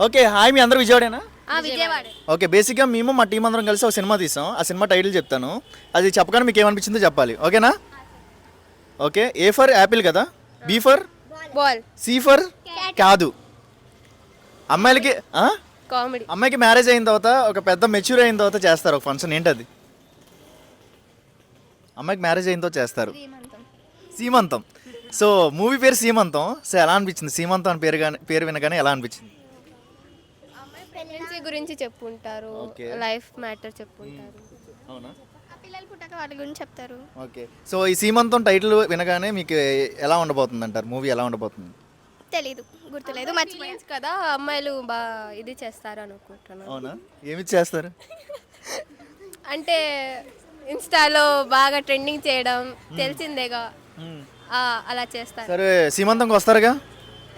Okay hi, మీ అందరూ విజయవాడేనా? Vijayawada. Okay, బేసిక్గా మేము మా టీం అందరం కలిసి ఒక సినిమా తీసాం. ఆ సినిమా టైటిల్ చెప్తాను, అది చెప్పగానే మీకు ఏమనిపించిందో చెప్పాలి, ఓకేనా? ఓకే, ఏ ఫర్ యాపిల్ కదా, B for ball. C for కాదు. అమ్మాయిలకి కామెడీ. అమ్మాయికి మ్యారేజ్ అయిన తర్వాత ఒక పెద్ద మెచ్యూర్ అయిన తర్వాత చేస్తారు ఒక ఫంక్షన్, ఏంటది? అమ్మాయికి మ్యారేజ్ అయిన తర్వాత చేస్తారు సీమంతం. సో మూవీ పేరు సీమంతం. సో ఎలా అనిపించింది సీమంతం అని పేరు వినగానే ఎలా అనిపించింది? ప్రెగ్నెన్సీ గురించి చెప్పుంటారు, లైఫ్ మ్యాటర్ చెప్పుంటారు. అవునా? పిల్లలు పుట్టాక వాటి గురించి చెప్తారు. ఓకే, సో ఈ సీమంతం టైటిల్ వినగానే మీకు ఎలా ఉండబోతుంది అంటారు? మూవీ ఎలా ఉండబోతుంది? తెలీదు, గుర్తులేదు, మర్చిపోయాను కదా. అమ్మాయిలు బాగా ఇది చేస్తారు అనుకుంటున్నాను. అవునా, ఏమి చేస్తారు? అంటే ఇన్స్టాలో బాగా ట్రెండింగ్ చేయడం తెలిసిందేగా, అలా చేస్తారు. సరే, సీమంతంకి వస్తారుగా?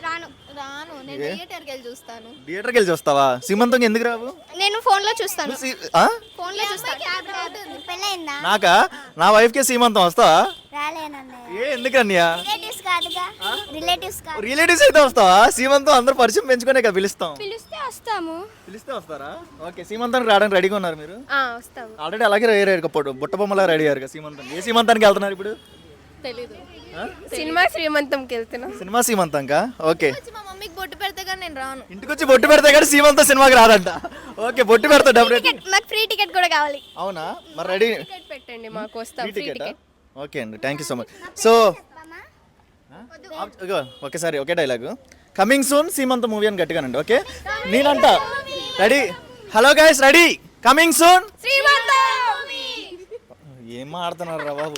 రాను రాను, నేను థియేటర్కి వెళ్ళి చూస్తాను. థియేటర్కి వెళ్ళి చూస్తావా? సీమంతంకి ఎందుకు రావు? నేను ఫోన్లో చూస్తాను. ఆ? ఫోన్లో చూస్తాను. నాకా? నా వైఫ్కే సీమంతం వస్తావా? రాలేనన్నయ్య. ఏ ఎందుకన్యా? రిలేటివ్స్ కాదుగా. రిలేటివ్స్ కాదు. రిలేటివ్స్ అయితే వస్తావా? సీమంతం అందరూ పరిచయం పెంచుకునే కదా పిలుస్తాం. పిలిస్తే వస్తాము. పిలిస్తే వస్తారా? ఓకే, సీమంతానికి రావడానికి రెడీగా ఉన్నారు మీరు? వస్తాము. ఆల్రెడీ అలాగే రెడీ అయ్యారు, బుట్ట బొమ్మలా రెడీ అయ్యారు సీమంతం. ఏ సీమంతానికి వెళ్తున్నారు ఇప్పుడు? తెలీదు. సినిమా శ్రీమంతంకి వెళ్తున్నాం. సినిమా సీమంతంకా? ఓకే, మా మమ్మీకి బొట్టు పెడితే కానీ నేను రాను. ఇంటికి వచ్చి బొట్టు పెడితే కానీ సీమంతం సినిమాకి రాదంట. ఓకే, బొట్టు పెడతా డెఫినెట్. మాకు ఫ్రీ టికెట్ కూడా కావాలి. అవునా? మరి రెడీ టికెట్ పెట్టండి, మాకు వస్తాం. Free ticket. ఓకే అండి, thank you so much. So ఒకేసారి ఒకే dialogue, coming soon Seemantha movie అని గట్టిగానండి. ఓకే, నేనంట ready. Hello guys, ready, coming soon. Srimantham. ఏం ఆడుతున్నారు రా బాబు.